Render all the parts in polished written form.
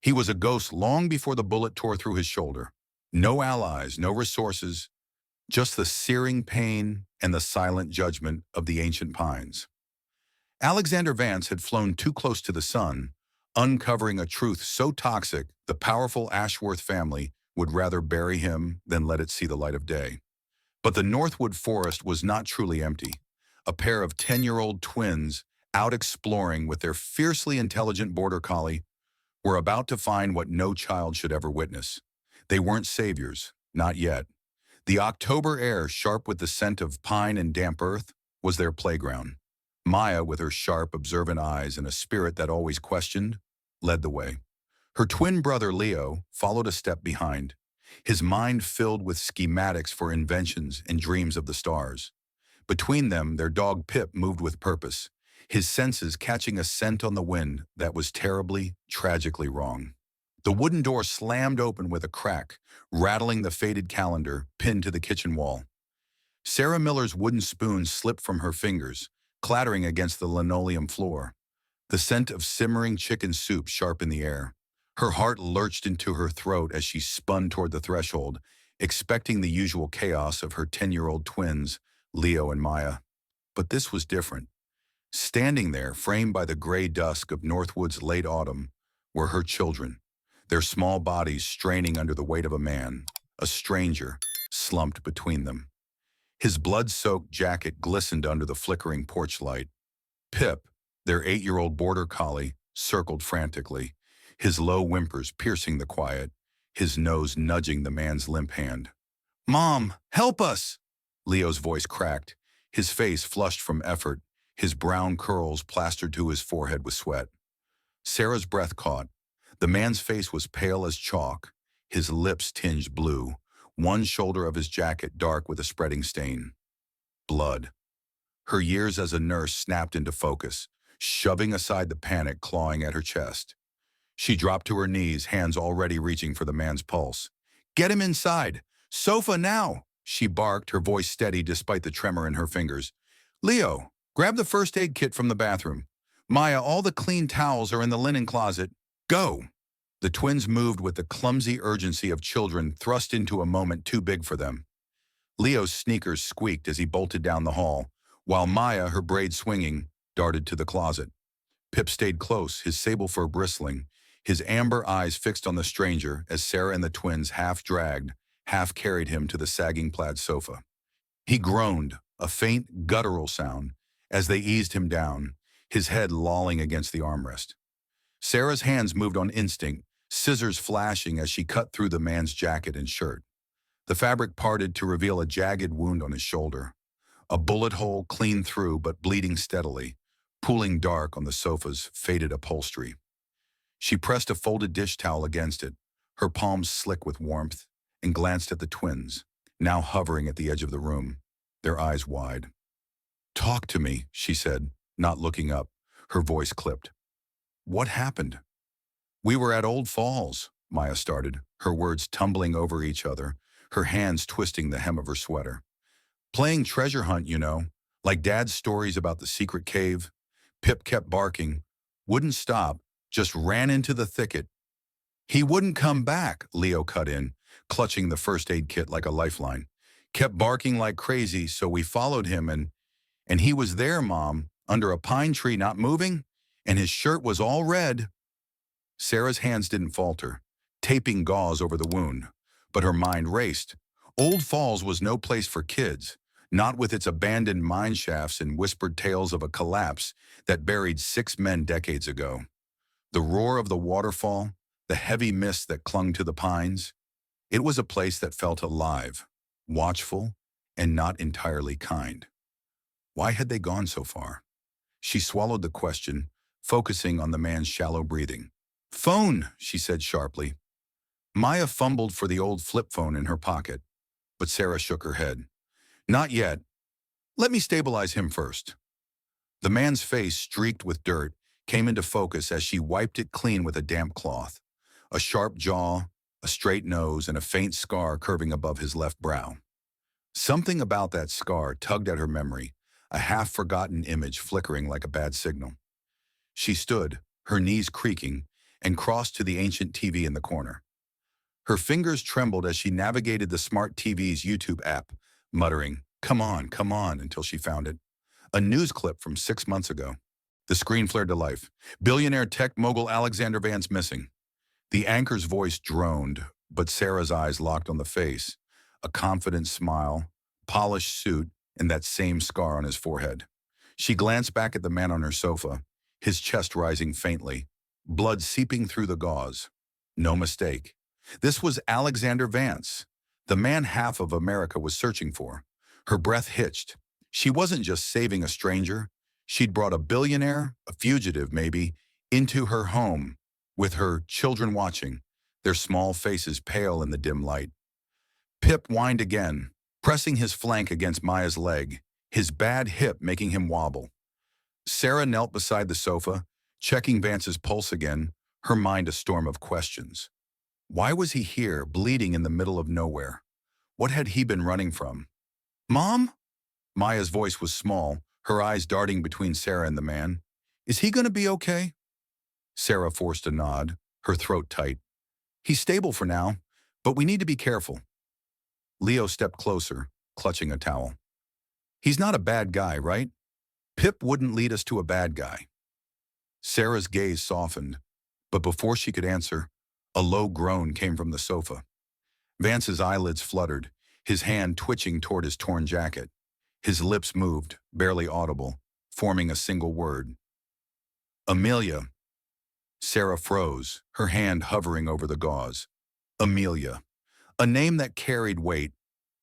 He was a ghost long before the bullet tore through his shoulder. No allies, no resources, just the searing pain and the silent judgment of the ancient pines. Alexander Vance had flown too close to the sun, uncovering a truth so toxic the powerful Ashworth family would rather bury him than let it see the light of day. But the Northwood forest was not truly empty. A pair of 10-year-old twins, out exploring with their fiercely intelligent border collie, were about to find what no child should ever witness. They weren't saviors, not yet. The October air, sharp with the scent of pine and damp earth, was their playground. Maya, with her sharp, observant eyes and a spirit that always questioned, led the way. Her twin brother Leo followed a step behind, his mind filled with schematics for inventions and dreams of the stars. Between them, their dog Pip moved with purpose, his senses catching a scent on the wind that was terribly, tragically wrong. The wooden door slammed open with a crack, rattling the faded calendar pinned to the kitchen wall. Sarah Miller's wooden spoon slipped from her fingers, clattering against the linoleum floor. The scent of simmering chicken soup sharp in the air. Her heart lurched into her throat as she spun toward the threshold, expecting the usual chaos of her 10-year-old twins, Leo and Maya. But this was different. Standing there, framed by the gray dusk of Northwood's late autumn, were her children, their small bodies straining under the weight of a man, a stranger, slumped between them. His blood-soaked jacket glistened under the flickering porch light. Pip, their 8-year-old border collie, circled frantically, his low whimpers piercing the quiet, his nose nudging the man's limp hand. "Mom, help us!" Leo's voice cracked, his face flushed from effort, his brown curls plastered to his forehead with sweat. Sarah's breath caught. The man's face was pale as chalk, his lips tinged blue, one shoulder of his jacket dark with a spreading stain. Blood. Her years as a nurse snapped into focus, shoving aside the panic clawing at her chest. She dropped to her knees, hands already reaching for the man's pulse. "Get him inside! Sofa now!" she barked, her voice steady despite the tremor in her fingers. "Leo, grab the first aid kit from the bathroom. Maya, all the clean towels are in the linen closet. Go!" The twins moved with the clumsy urgency of children thrust into a moment too big for them. Leo's sneakers squeaked as he bolted down the hall, while Maya, her braid swinging, darted to the closet. Pip stayed close, his sable fur bristling, his amber eyes fixed on the stranger as Sarah and the twins half-dragged, half-carried him to the sagging plaid sofa. He groaned, a faint, guttural sound, as they eased him down, his head lolling against the armrest. Sarah's hands moved on instinct, scissors flashing as she cut through the man's jacket and shirt. The fabric parted to reveal a jagged wound on his shoulder, a bullet hole clean through but bleeding steadily, pooling dark on the sofa's faded upholstery. She pressed a folded dish towel against it, her palms slick with warmth, and glanced at the twins, now hovering at the edge of the room, their eyes wide. "Talk to me," she said, not looking up, her voice clipped. "What happened?" "We were at Old Falls," Maya started, her words tumbling over each other, her hands twisting the hem of her sweater. "Playing treasure hunt, you know, like Dad's stories about the secret cave." Pip kept barking, wouldn't stop, just ran into the thicket. "He wouldn't come back," Leo cut in, clutching the first aid kit like a lifeline. "Kept barking like crazy, so we followed him and he was there, Mom, under a pine tree not moving, and his shirt was all red." Sarah's hands didn't falter, taping gauze over the wound, but her mind raced. Old Falls was no place for kids, not with its abandoned mine shafts and whispered tales of a collapse that buried 6 men decades ago. The roar of the waterfall, the heavy mist that clung to the pines. It was a place that felt alive, watchful, and not entirely kind. Why had they gone so far? She swallowed the question, focusing on the man's shallow breathing. "Phone," she said sharply. Maya fumbled for the old flip phone in her pocket, but Sarah shook her head. "Not yet. Let me stabilize him first." The man's face, streaked with dirt, came into focus as she wiped it clean with a damp cloth. A sharp jaw, a straight nose, and a faint scar curving above his left brow. Something about that scar tugged at her memory, a half-forgotten image flickering like a bad signal. She stood, her knees creaking, and crossed to the ancient TV in the corner. Her fingers trembled as she navigated the smart TV's YouTube app, muttering, come on," until she found it. A news clip from 6 months ago. The screen flared to life. Billionaire tech mogul Alexander Vance missing. The anchor's voice droned, but Sarah's eyes locked on the face. A confident smile, polished suit, and that same scar on his forehead. She glanced back at the man on her sofa, his chest rising faintly, blood seeping through the gauze. No mistake. This was Alexander Vance, the man half of America was searching for. Her breath hitched. She wasn't just saving a stranger. She'd brought a billionaire, a fugitive maybe, into her home, with her children watching, their small faces pale in the dim light. Pip whined again, pressing his flank against Maya's leg, his bad hip making him wobble. Sarah knelt beside the sofa, checking Vance's pulse again, her mind a storm of questions. Why was he here, bleeding in the middle of nowhere? What had he been running from? "Mom?" Maya's voice was small, her eyes darting between Sarah and the man. "Is he going to be okay?" Sarah forced a nod, her throat tight. "He's stable for now, but we need to be careful." Leo stepped closer, clutching a towel. "He's not a bad guy, right? Pip wouldn't lead us to a bad guy." Sarah's gaze softened, but before she could answer, a low groan came from the sofa. Vance's eyelids fluttered, his hand twitching toward his torn jacket. His lips moved, barely audible, forming a single word. "Amelia." Sarah froze, her hand hovering over the gauze. Amelia. A name that carried weight,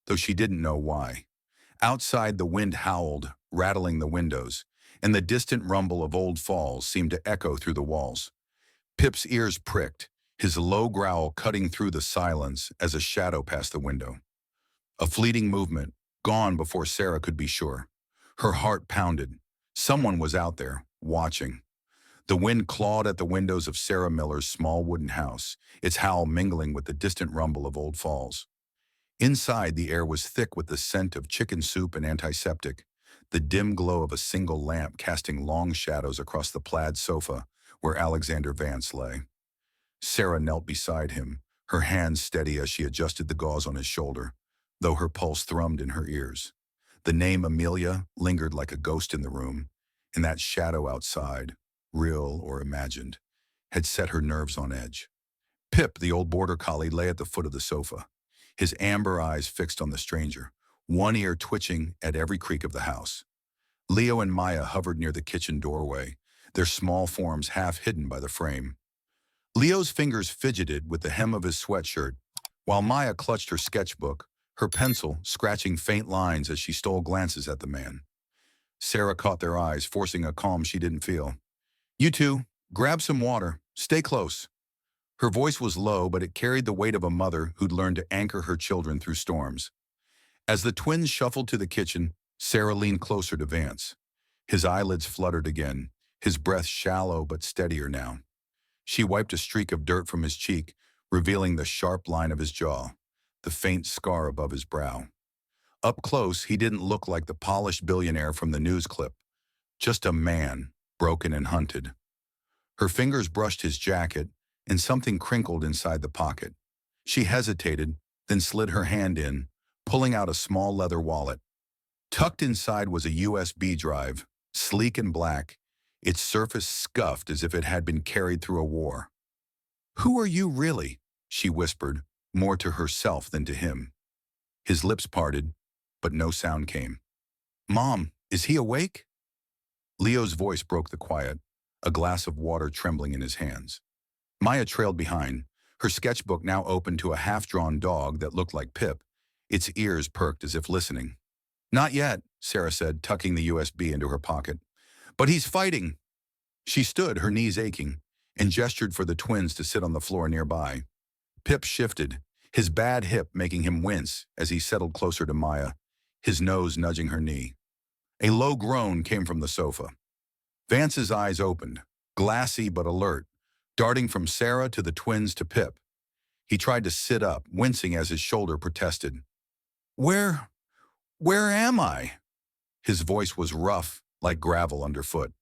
though she didn't know why. Outside, the wind howled, rattling the windows, and the distant rumble of old falls seemed to echo through the walls. Pip's ears pricked, his low growl cutting through the silence as a shadow passed the window. A fleeting movement, gone before Sarah could be sure. Her heart pounded. Someone was out there, watching. The wind clawed at the windows of Sarah Miller's small wooden house, its howl mingling with the distant rumble of old falls. Inside, the air was thick with the scent of chicken soup and antiseptic, the dim glow of a single lamp casting long shadows across the plaid sofa where Alexander Vance lay. Sarah knelt beside him, her hands steady as she adjusted the gauze on his shoulder, though her pulse thrummed in her ears. The name Amelia lingered like a ghost in the room, and that shadow outside, real or imagined, had set her nerves on edge. Pip, the old Border Collie, lay at the foot of the sofa, his amber eyes fixed on the stranger, one ear twitching at every creak of the house. Leo and Maya hovered near the kitchen doorway, their small forms half hidden by the frame. Leo's fingers fidgeted with the hem of his sweatshirt, while Maya clutched her sketchbook, her pencil scratching faint lines as she stole glances at the man. Sarah caught their eyes, forcing a calm she didn't feel. "You two, grab some water. Stay close." Her voice was low, but it carried the weight of a mother who'd learned to anchor her children through storms. As the twins shuffled to the kitchen, Sarah leaned closer to Vance. His eyelids fluttered again, his breath shallow but steadier now. She wiped a streak of dirt from his cheek, revealing the sharp line of his jaw, the faint scar above his brow. Up close, he didn't look like the polished billionaire from the news clip, just a man, broken and hunted. Her fingers brushed his jacket, and something crinkled inside the pocket. She hesitated, then slid her hand in, pulling out a small leather wallet. Tucked inside was a USB drive, sleek and black, its surface scuffed as if it had been carried through a war. "Who are you really?" she whispered, more to herself than to him. His lips parted, but no sound came. "Mom, is he awake?" Leo's voice broke the quiet, a glass of water trembling in his hands. Maya trailed behind, her sketchbook now open to a half-drawn dog that looked like Pip, its ears perked as if listening. "Not yet," Sarah said, tucking the USB into her pocket. "But he's fighting." She stood, her knees aching, and gestured for the twins to sit on the floor nearby. Pip shifted, his bad hip making him wince as he settled closer to Maya, his nose nudging her knee. A low groan came from the sofa. Vance's eyes opened, glassy but alert, darting from Sarah to the twins to Pip. He tried to sit up, wincing as his shoulder protested. Where am I?" His voice was rough, like gravel underfoot.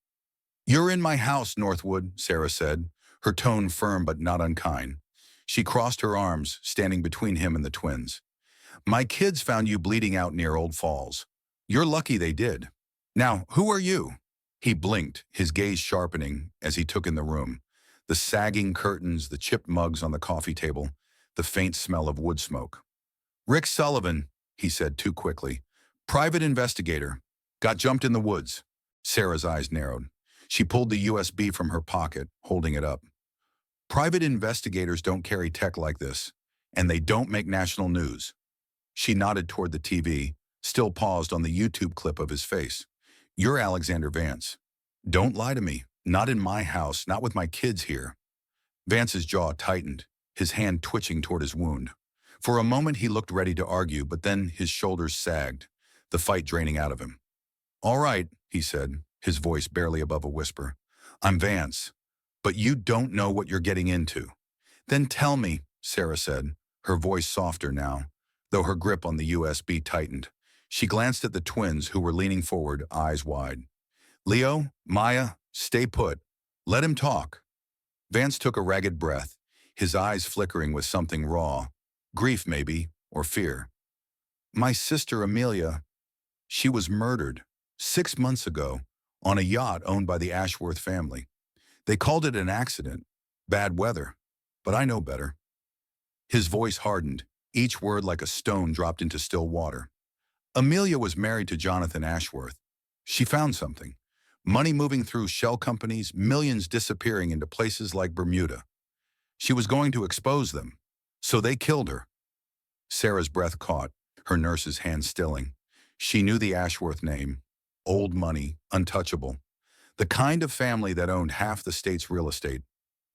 "You're in my house, Northwood," Sarah said, her tone firm but not unkind. She crossed her arms, standing between him and the twins. My kids found you bleeding out near Old Falls. You're lucky they did. Now, who are you? He blinked, his gaze sharpening as he took in the room. The sagging curtains, the chipped mugs on the coffee table, the faint smell of wood smoke. Rick Sullivan, he said too quickly. Private investigator. Got jumped in the woods. Sarah's eyes narrowed. She pulled the USB from her pocket, holding it up. Private investigators don't carry tech like this, and they don't make national news. She nodded toward the TV, still paused on the YouTube clip of his face. You're Alexander Vance. Don't lie to me. Not in my house, not with my kids here. Vance's jaw tightened, his hand twitching toward his wound. For a moment he looked ready to argue, but then his shoulders sagged, the fight draining out of him. All right, he said, his voice barely above a whisper. I'm Vance, but you don't know what you're getting into. Then tell me, Sarah said, her voice softer now, though her grip on the USB tightened. She glanced at the twins who were leaning forward, eyes wide. Leo, Maya, stay put. Let him talk. Vance took a ragged breath, his eyes flickering with something raw. Grief, maybe, or fear. My sister, Amelia, she was murdered 6 months ago on a yacht owned by the Ashworth family. They called it an accident, bad weather, but I know better. His voice hardened, each word like a stone dropped into still water. Amelia was married to Jonathan Ashworth. She found something. Money moving through shell companies, millions disappearing into places like Bermuda. She was going to expose them, so they killed her. Sarah's breath caught, her nurse's hand stilling. She knew the Ashworth name. Old money, untouchable. The kind of family that owned half the state's real estate.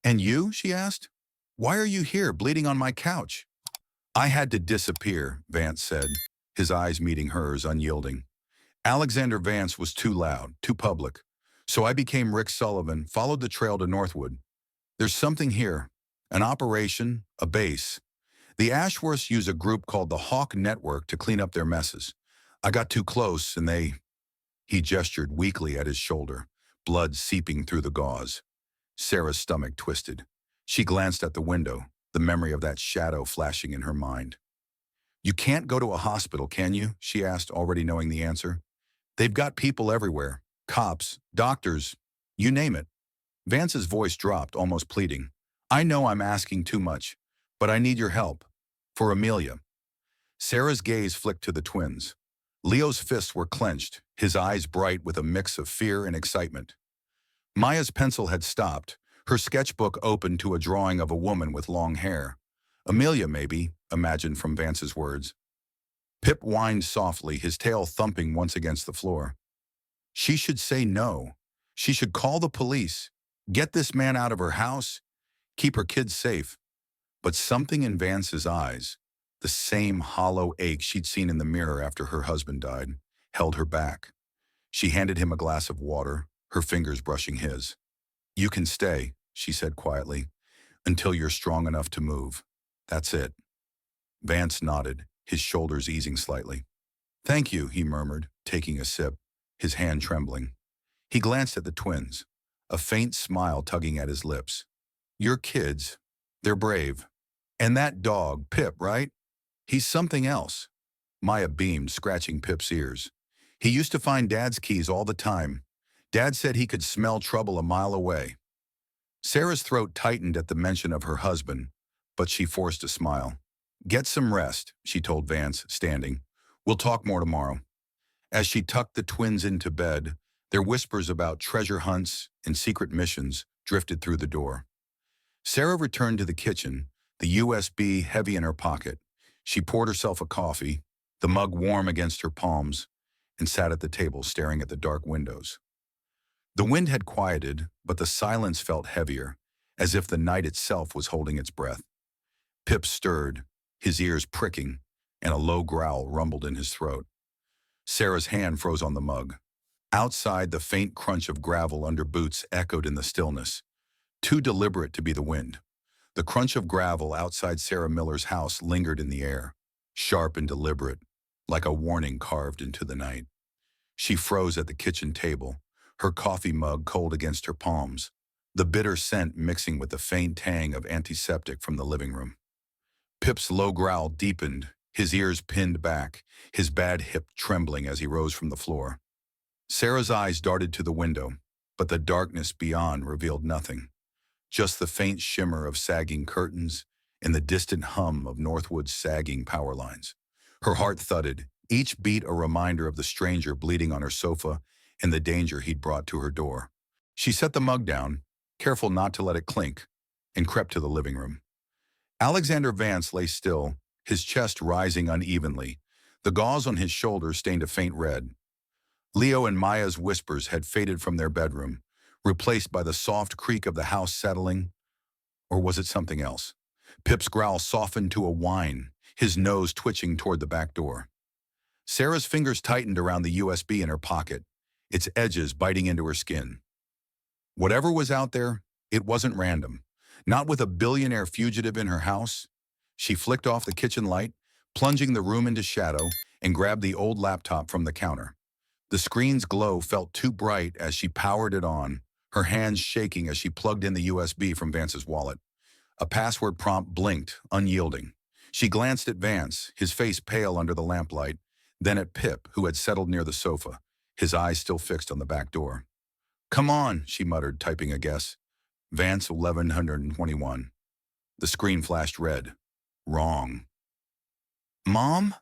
And you, she asked? Why are you here, bleeding on my couch? I had to disappear, Vance said, his eyes meeting hers, unyielding. Alexander Vance was too loud, too public. So I became Rick Sullivan, followed the trail to Northwood. There's something here, an operation, a base. The Ashworths use a group called the Hawk Network to clean up their messes. I got too close and they... He gestured weakly at his shoulder, blood seeping through the gauze. Sarah's stomach twisted. She glanced at the window, the memory of that shadow flashing in her mind. You can't go to a hospital, can you? She asked, already knowing the answer. They've got people everywhere. Cops, doctors, you name it. Vance's voice dropped, almost pleading. I know I'm asking too much, but I need your help. For Amelia. Sarah's gaze flicked to the twins. Leo's fists were clenched, his eyes bright with a mix of fear and excitement. Maya's pencil had stopped, her sketchbook open to a drawing of a woman with long hair. Amelia, maybe, imagined from Vance's words. Pip whined softly, his tail thumping once against the floor. She should say no. She should call the police, get this man out of her house, keep her kids safe. But something in Vance's eyes, the same hollow ache she'd seen in the mirror after her husband died, held her back. She handed him a glass of water, her fingers brushing his. You can stay, she said quietly, until you're strong enough to move. That's it. Vance nodded, his shoulders easing slightly. Thank you, he murmured, taking a sip, his hand trembling. He glanced at the twins, a faint smile tugging at his lips. Your kids, they're brave. And that dog, Pip, right? He's something else. Maya beamed, scratching Pip's ears. He used to find Dad's keys all the time. Dad said he could smell trouble a mile away. Sarah's throat tightened at the mention of her husband, but she forced a smile. Get some rest, she told Vance, standing. We'll talk more tomorrow. As she tucked the twins into bed, their whispers about treasure hunts and secret missions drifted through the door. Sarah returned to the kitchen, the USB heavy in her pocket. She poured herself a coffee, the mug warm against her palms, and sat at the table staring at the dark windows. The wind had quieted, but the silence felt heavier, as if the night itself was holding its breath. Pip stirred, his ears pricking, and a low growl rumbled in his throat. Sarah's hand froze on the mug. Outside, the faint crunch of gravel under boots echoed in the stillness, too deliberate to be the wind. The crunch of gravel outside Sarah Miller's house lingered in the air, sharp and deliberate, like a warning carved into the night. She froze at the kitchen table, her coffee mug cold against her palms, the bitter scent mixing with the faint tang of antiseptic from the living room. Pip's low growl deepened, his ears pinned back, his bad hip trembling as he rose from the floor. Sarah's eyes darted to the window, but the darkness beyond revealed nothing. Just the faint shimmer of sagging curtains and the distant hum of Northwood's sagging power lines. Her heart thudded, each beat a reminder of the stranger bleeding on her sofa and the danger he'd brought to her door. She set the mug down, careful not to let it clink, and crept to the living room. Alexander Vance lay still, his chest rising unevenly, the gauze on his shoulders stained a faint red. Leo and Maya's whispers had faded from their bedroom, replaced by the soft creak of the house settling. Or was it something else? Pip's growl softened to a whine, his nose twitching toward the back door. Sarah's fingers tightened around the USB in her pocket, its edges biting into her skin. Whatever was out there, it wasn't random. Not with a billionaire fugitive in her house. She flicked off the kitchen light, plunging the room into shadow, and grabbed the old laptop from the counter. The screen's glow felt too bright as she powered it on, her hands shaking as she plugged in the USB from Vance's wallet. A password prompt blinked, unyielding. She glanced at Vance, his face pale under the lamplight, then at Pip, who had settled near the sofa, his eyes still fixed on the back door. "Come on," she muttered, typing a guess. Vance 1121. The screen flashed red. Wrong. "Mom?"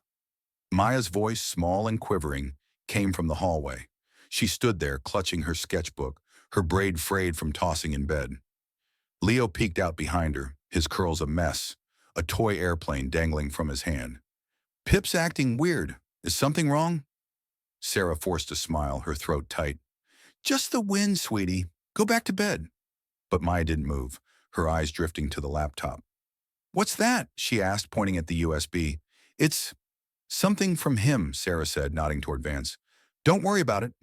Maya's voice, small and quivering, came from the hallway. She stood there, clutching her sketchbook, her braid frayed from tossing in bed. Leo peeked out behind her, his curls a mess, a toy airplane dangling from his hand. "Pip's acting weird. Is something wrong?" Sarah forced a smile, her throat tight. "Just the wind, sweetie. Go back to bed." But Maya didn't move, her eyes drifting to the laptop. "What's that?" she asked, pointing at the USB. "It's something from him," Sarah said, nodding toward Vance. "Don't worry about it."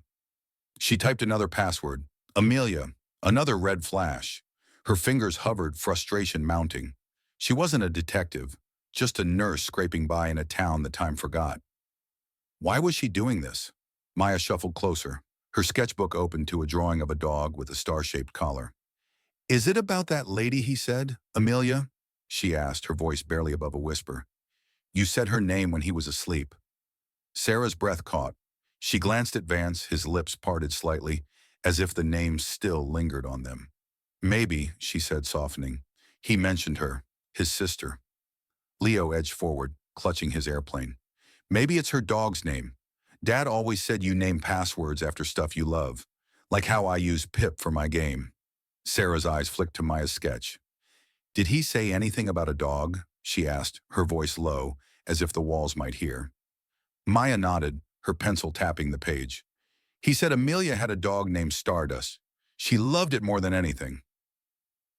She typed another password. Amelia, another red flash. Her fingers hovered, frustration mounting. She wasn't a detective, just a nurse scraping by in a town that time forgot. Why was she doing this? Maya shuffled closer, her sketchbook open to a drawing of a dog with a star-shaped collar. "Is it about that lady he said, Amelia?" she asked, her voice barely above a whisper. "You said her name when he was asleep." Sarah's breath caught. She glanced at Vance, his lips parted slightly, as if the name still lingered on them. "Maybe," she said, softening. "He mentioned her, his sister." Leo edged forward, clutching his airplane. "Maybe it's her dog's name. Dad always said you name passwords after stuff you love, like how I use Pip for my game." Sarah's eyes flicked to Maya's sketch. "Did he say anything about a dog?" she asked, her voice low, as if the walls might hear. Maya nodded, her pencil tapping the page. "He said Amelia had a dog named Stardust. She loved it more than anything."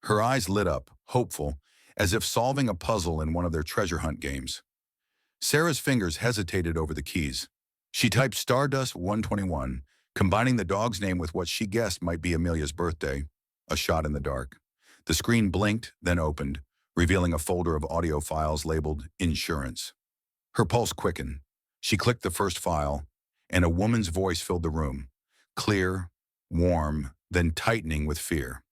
Her eyes lit up, hopeful, as if solving a puzzle in one of their treasure hunt games. Sarah's fingers hesitated over the keys. She typed Stardust 121, combining the dog's name with what she guessed might be Amelia's birthday. A shot in the dark. The screen blinked, then opened, revealing a folder of audio files labeled Insurance. Her pulse quickened. She clicked the first file, and a woman's voice filled the room. Clear, warm, then tightening with fear.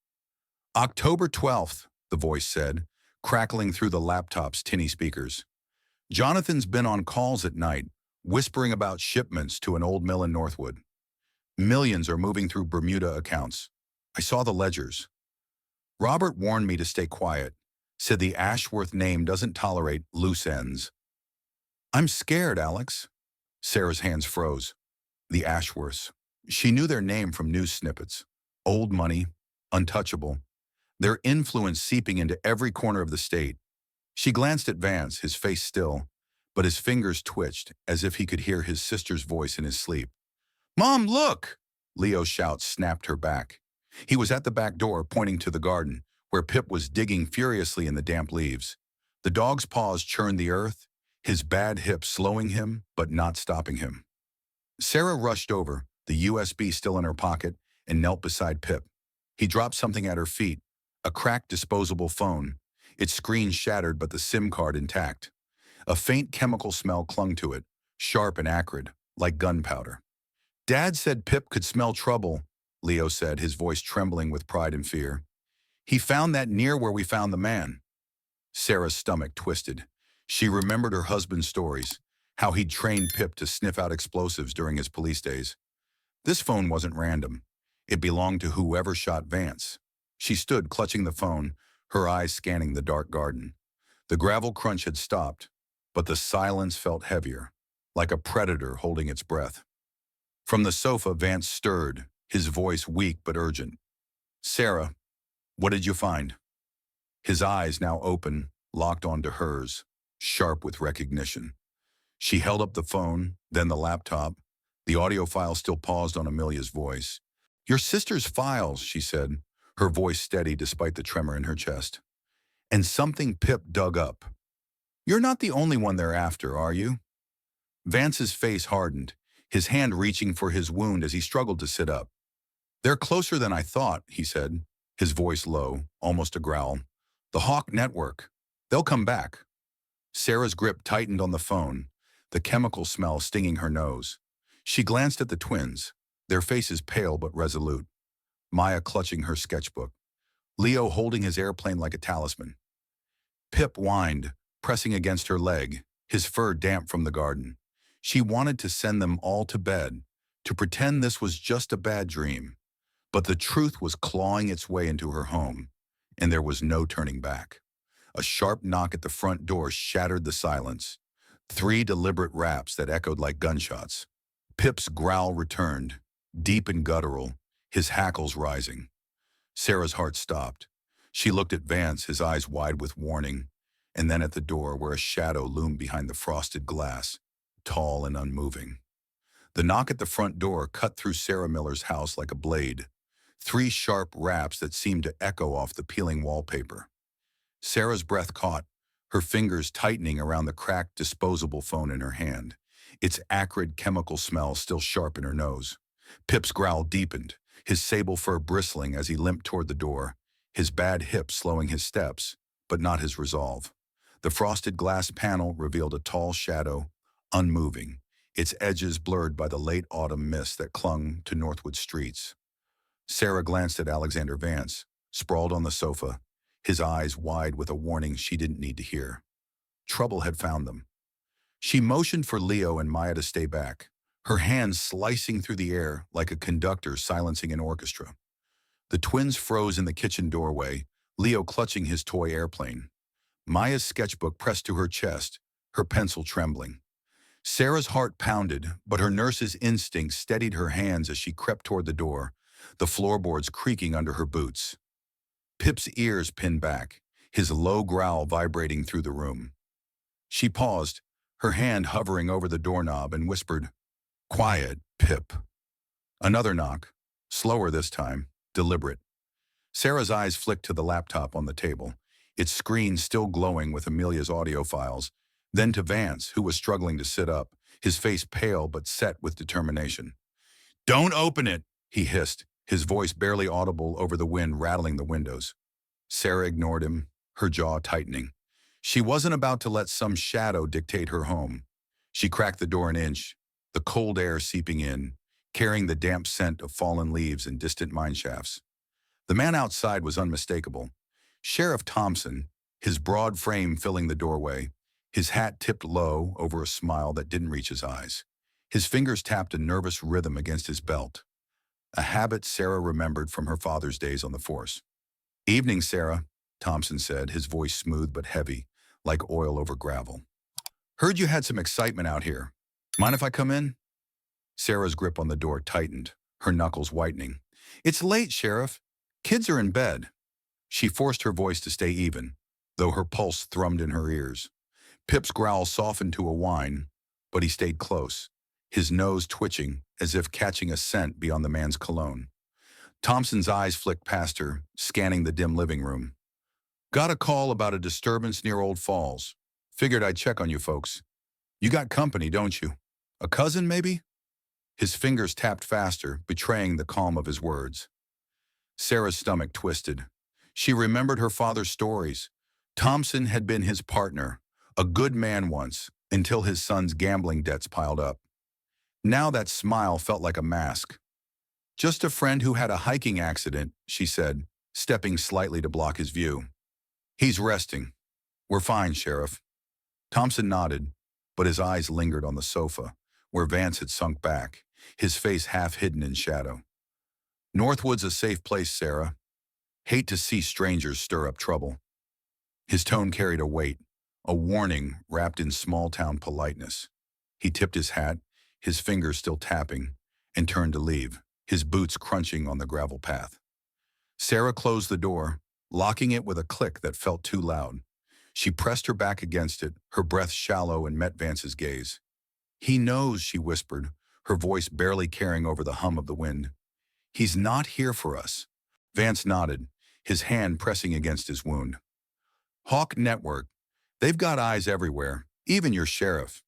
"October 12th, the voice said, crackling through the laptop's tinny speakers. "Jonathan's been on calls at night, whispering about shipments to an old mill in Northwood. Millions are moving through Bermuda accounts. I saw the ledgers. Robert warned me to stay quiet, said the Ashworth name doesn't tolerate loose ends." "I'm scared, Alex." Sarah's hands froze. The Ashworths. She knew their name from news snippets. Old money, untouchable. Their influence seeping into every corner of the state. She glanced at Vance, his face still, but his fingers twitched as if he could hear his sister's voice in his sleep. "Mom, look!" Leo's shout snapped her back. He was at the back door, pointing to the garden, where Pip was digging furiously in the damp leaves. The dog's paws churned the earth, his bad hip slowing him, but not stopping him. Sarah rushed over, the USB still in her pocket, and knelt beside Pip. He dropped something at her feet, a cracked disposable phone, its screen shattered but the SIM card intact. A faint chemical smell clung to it, sharp and acrid, like gunpowder. "Dad said Pip could smell trouble," Leo said, his voice trembling with pride and fear. He found that near where we found the man. Sarah's stomach twisted. She remembered her husband's stories, how he'd trained Pip to sniff out explosives during his police days. This phone wasn't random. It belonged to whoever shot Vance. She stood clutching the phone, her eyes scanning the dark garden. The gravel crunch had stopped, but the silence felt heavier, like a predator holding its breath. From the sofa, Vance stirred, his voice weak but urgent. "Sarah, what did you find?" His eyes, now open, locked onto hers, sharp with recognition. She held up the phone, then the laptop. The audio file still paused on Amelia's voice. "Your sister's files," she said, her voice steady despite the tremor in her chest. "And something Pip dug up. You're not the only one they're after, are you?" Vance's face hardened, his hand reaching for his wound as he struggled to sit up. "They're closer than I thought," he said, his voice low, almost a growl. "The Hawk Network. They'll come back." Sarah's grip tightened on the phone, the chemical smell stinging her nose. She glanced at the twins, their faces pale but resolute. Maya clutching her sketchbook. Leo holding his airplane like a talisman. Pip whined, pressing against her leg, his fur damp from the garden. She wanted to send them all to bed, to pretend this was just a bad dream. But the truth was clawing its way into her home, and there was no turning back. A sharp knock at the front door shattered the silence. 3 deliberate raps that echoed like gunshots. Pip's growl returned, deep and guttural, his hackles rising. Sarah's heart stopped. She looked at Vance, his eyes wide with warning, and then at the door where a shadow loomed behind the frosted glass, tall and unmoving. The knock at the front door cut through Sarah Miller's house like a blade. 3 sharp raps that seemed to echo off the peeling wallpaper. Sarah's breath caught, her fingers tightening around the cracked disposable phone in her hand, its acrid chemical smell still sharp in her nose. Pip's growl deepened, his sable fur bristling as he limped toward the door, his bad hip slowing his steps, but not his resolve. The frosted glass panel revealed a tall shadow, unmoving, its edges blurred by the late autumn mist that clung to Northwood streets. Sarah glanced at Alexander Vance, sprawled on the sofa, his eyes wide with a warning she didn't need to hear. Trouble had found them. She motioned for Leo and Maya to stay back, her hands slicing through the air like a conductor silencing an orchestra. The twins froze in the kitchen doorway, Leo clutching his toy airplane. Maya's sketchbook pressed to her chest, her pencil trembling. Sarah's heart pounded, but her nurse's instinct steadied her hands as she crept toward the door, the floorboards creaking under her boots. Pip's ears pinned back, his low growl vibrating through the room. She paused, her hand hovering over the doorknob, and whispered, "Quiet, Pip." Another knock, slower this time, deliberate. Sarah's eyes flicked to the laptop on the table, its screen still glowing with Amelia's audio files, then to Vance, who was struggling to sit up, his face pale but set with determination. "Don't open it," he hissed, his voice barely audible over the wind rattling the windows. Sarah ignored him, her jaw tightening. She wasn't about to let some shadow dictate her home. She cracked the door an inch, the cold air seeping in, carrying the damp scent of fallen leaves and distant mine shafts. The man outside was unmistakable. Sheriff Thompson, his broad frame filling the doorway, his hat tipped low over a smile that didn't reach his eyes. His fingers tapped a nervous rhythm against his belt, a habit Sarah remembered from her father's days on the force. "Evening, Sarah," Thompson said, his voice smooth but heavy, like oil over gravel. "Heard you had some excitement out here. Mind if I come in?" Sarah's grip on the door tightened, her knuckles whitening. "It's late, Sheriff. Kids are in bed." She forced her voice to stay even, though her pulse thrummed in her ears. Pip's growl softened to a whine, but he stayed close, his nose twitching as if catching a scent beyond the man's cologne. Thompson's eyes flicked past her, scanning the dim living room. "Got a call about a disturbance near Old Falls. Figured I'd check on you folks. You got company, don't you? A cousin, maybe?" His fingers tapped faster, betraying the calm of his words. Sarah's stomach twisted. She remembered her father's stories. Thompson had been his partner, a good man once, until his son's gambling debts piled up. Now that smile felt like a mask. "Just a friend who had a hiking accident," she said, stepping slightly to block his view. "He's resting. We're fine, Sheriff." Thompson nodded, but his eyes lingered on the sofa, where Vance had sunk back, his face half hidden in shadow. "Northwood's a safe place, Sarah. Hate to see strangers stir up trouble." His tone carried a weight, a warning wrapped in small-town politeness. He tipped his hat, his fingers still tapping, and turned to leave, his boots crunching on the gravel path. Sarah closed the door, locking it with a click that felt too loud. She pressed her back against it, her breath shallow, and met Vance's gaze. "He knows," she whispered, her voice barely carrying over the hum of the wind. "He's not here for us." Vance nodded, his hand pressing against his wound. "Hawk Network. They've got eyes everywhere, even your sheriff."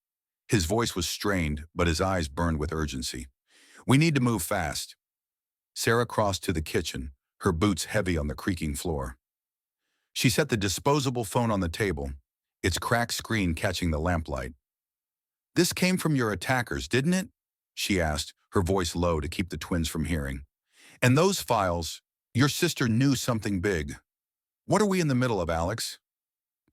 His voice was strained, but his eyes burned with urgency. "We need to move fast." Sarah crossed to the kitchen, her boots heavy on the creaking floor. She set the disposable phone on the table, its cracked screen catching the lamplight. "This came from your attackers, didn't it?" she asked, her voice low to keep the twins from hearing. "And those files, your sister knew something big. What are we in the middle of, Alex?"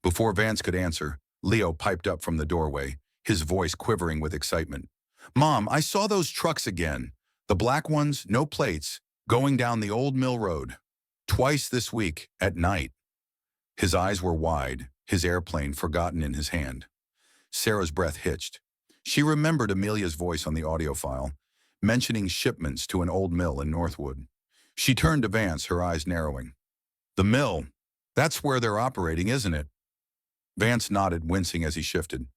Before Vance could answer, Leo piped up from the doorway, his voice quivering with excitement. "Mom, I saw those trucks again. The black ones, no plates, going down the old mill road. Twice this week, at night." His eyes were wide, his airplane forgotten in his hand. Sarah's breath hitched. She remembered Amelia's voice on the audio file, mentioning shipments to an old mill in Northwood. She turned to Vance, her eyes narrowing. "The mill, that's where they're operating, isn't it?" Vance nodded, wincing as he shifted.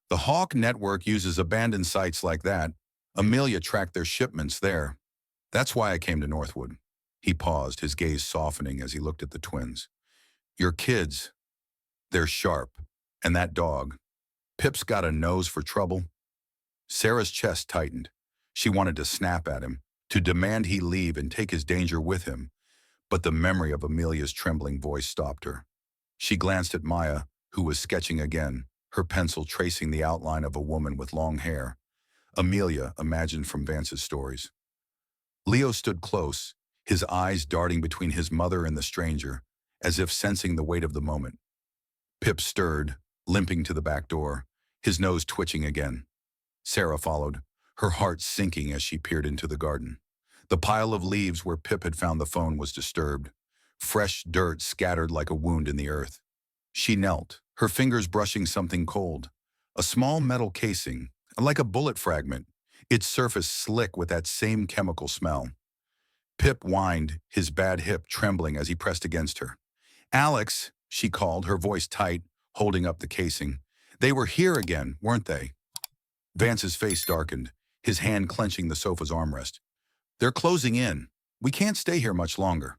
"The Hawk Network uses abandoned sites like that. Amelia tracked their shipments there. That's why I came to Northwood." He paused, his gaze softening as he looked at the twins. "Your kids, they're sharp. And that dog. Pip's got a nose for trouble." Sarah's chest tightened. She wanted to snap at him, to demand he leave and take his danger with him, but the memory of Amelia's trembling voice stopped her. She glanced at Maya, who was sketching again, her pencil tracing the outline of a woman with long hair. Amelia, imagined from Vance's stories. Leo stood close, his eyes darting between his mother and the stranger, as if sensing the weight of the moment. Pip stirred, limping to the back door, his nose twitching again. Sarah followed, her heart sinking as she peered into the garden. The pile of leaves where Pip had found the phone was disturbed, fresh dirt scattered like a wound in the earth. She knelt, her fingers brushing something cold, a small metal casing, like a bullet fragment, its surface slick with that same chemical smell. Pip whined, his bad hip trembling as he pressed against her. "Alex," she called, her voice tight, holding up the casing. "They were here again, weren't they?" Vance's face darkened, his hand clenching the sofa's armrest. "They're closing in. We can't stay here much longer."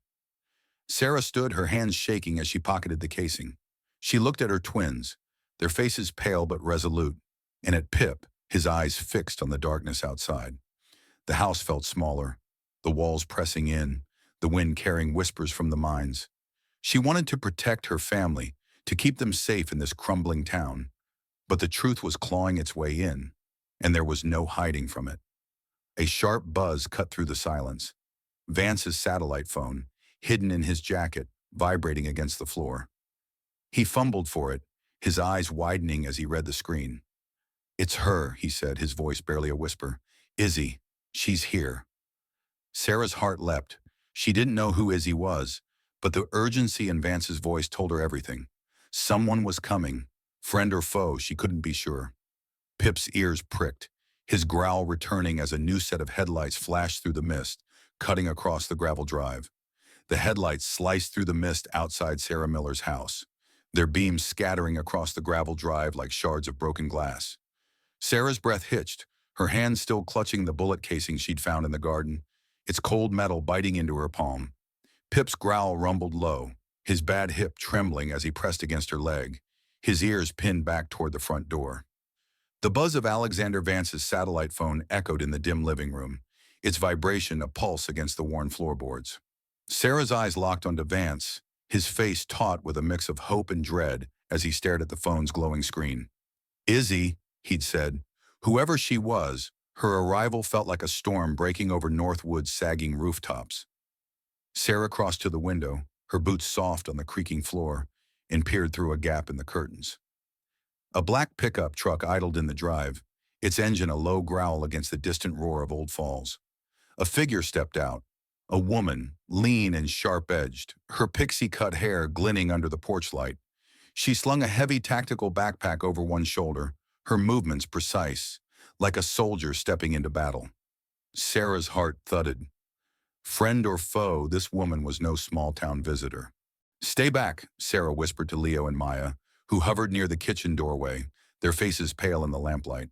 Sarah stood, her hands shaking as she pocketed the casing. She looked at her twins, their faces pale but resolute, and at Pip, his eyes fixed on the darkness outside. The house felt smaller, the walls pressing in, the wind carrying whispers from the mines. She wanted to protect her family, to keep them safe in this crumbling town. But the truth was clawing its way in, and there was no hiding from it. A sharp buzz cut through the silence. Vance's satellite phone, hidden in his jacket, vibrating against the floor. He fumbled for it, his eyes widening as he read the screen. "It's her," he said, his voice barely a whisper. "Izzy, she's here." Sarah's heart leapt. She didn't know who Izzy was, but the urgency in Vance's voice told her everything. Someone was coming, friend or foe, she couldn't be sure. Pip's ears pricked, his growl returning as a new set of headlights flashed through the mist, cutting across the gravel drive. The headlights sliced through the mist outside Sarah Miller's house, their beams scattering across the gravel drive like shards of broken glass. Sarah's breath hitched, her hand still clutching the bullet casing she'd found in the garden, its cold metal biting into her palm. Pip's growl rumbled low, his bad hip trembling as he pressed against her leg, his ears pinned back toward the front door. The buzz of Alexander Vance's satellite phone echoed in the dim living room, its vibration a pulse against the worn floorboards. Sarah's eyes locked onto Vance, his face taut with a mix of hope and dread as he stared at the phone's glowing screen. "Izzy," he'd said. Whoever she was, her arrival felt like a storm breaking over Northwood's sagging rooftops. Sarah crossed to the window, her boots soft on the creaking floor, and peered through a gap in the curtains. A black pickup truck idled in the drive, its engine a low growl against the distant roar of Old Falls. A figure stepped out, a woman, lean and sharp-edged, her pixie-cut hair glinting under the porch light. She slung a heavy tactical backpack over one shoulder, her movements precise, like a soldier stepping into battle. Sarah's heart thudded. Friend or foe, this woman was no small-town visitor. "Stay back," Sarah whispered to Leo and Maya, who hovered near the kitchen doorway, their faces pale in the lamplight.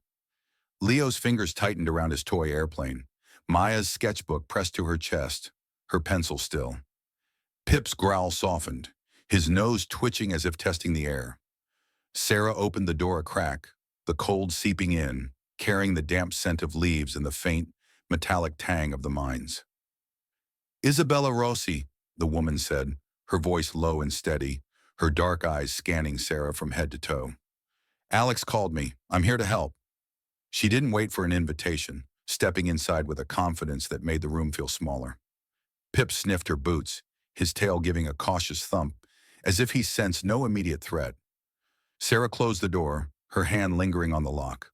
Leo's fingers tightened around his toy airplane. Maya's sketchbook pressed to her chest, her pencil still. Pip's growl softened, his nose twitching as if testing the air. Sarah opened the door a crack, the cold seeping in, carrying the damp scent of leaves and the faint, metallic tang of the mines. "Isabella Rossi," the woman said, her voice low and steady, her dark eyes scanning Sarah from head to toe. "Alex called me. I'm here to help." She didn't wait for an invitation, stepping inside with a confidence that made the room feel smaller. Pip sniffed her boots, his tail giving a cautious thump, as if he sensed no immediate threat. Sarah closed the door, her hand lingering on the lock.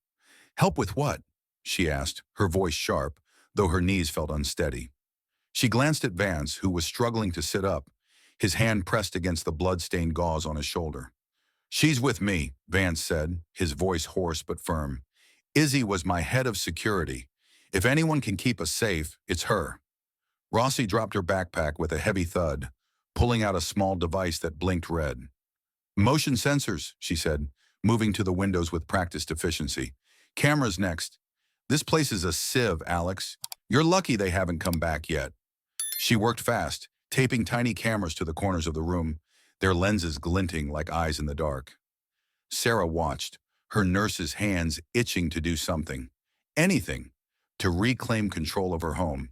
"Help with what?" she asked, her voice sharp, though her knees felt unsteady. She glanced at Vance, who was struggling to sit up, his hand pressed against the blood-stained gauze on his shoulder. "She's with me," Vance said, his voice hoarse but firm. "Izzy was my head of security. If anyone can keep us safe, it's her." Rossi dropped her backpack with a heavy thud, pulling out a small device that blinked red. "Motion sensors," she said, moving to the windows with practiced efficiency. "Cameras next. This place is a sieve, Alex. You're lucky they haven't come back yet." She worked fast, taping tiny cameras to the corners of the room, their lenses glinting like eyes in the dark. Sarah watched, her nurse's hands itching to do something, anything, to reclaim control of her home.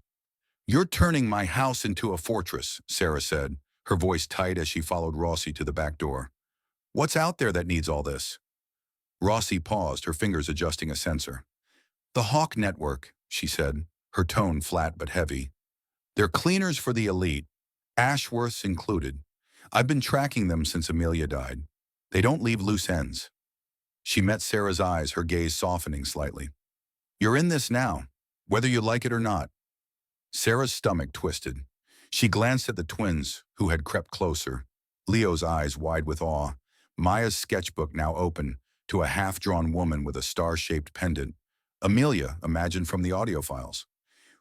"You're turning my house into a fortress," Sarah said, her voice tight as she followed Rossi to the back door. "What's out there that needs all this?" Rossi paused, her fingers adjusting a sensor. "The Hawk Network," she said, her tone flat but heavy. "They're cleaners for the elite, Ashworth's included. I've been tracking them since Amelia died. They don't leave loose ends." She met Sarah's eyes, her gaze softening slightly. "You're in this now, whether you like it or not." Sarah's stomach twisted. She glanced at the twins, who had crept closer, Leo's eyes wide with awe, Maya's sketchbook now open, to a half-drawn woman with a star-shaped pendant. Amelia, imagined from the audio files.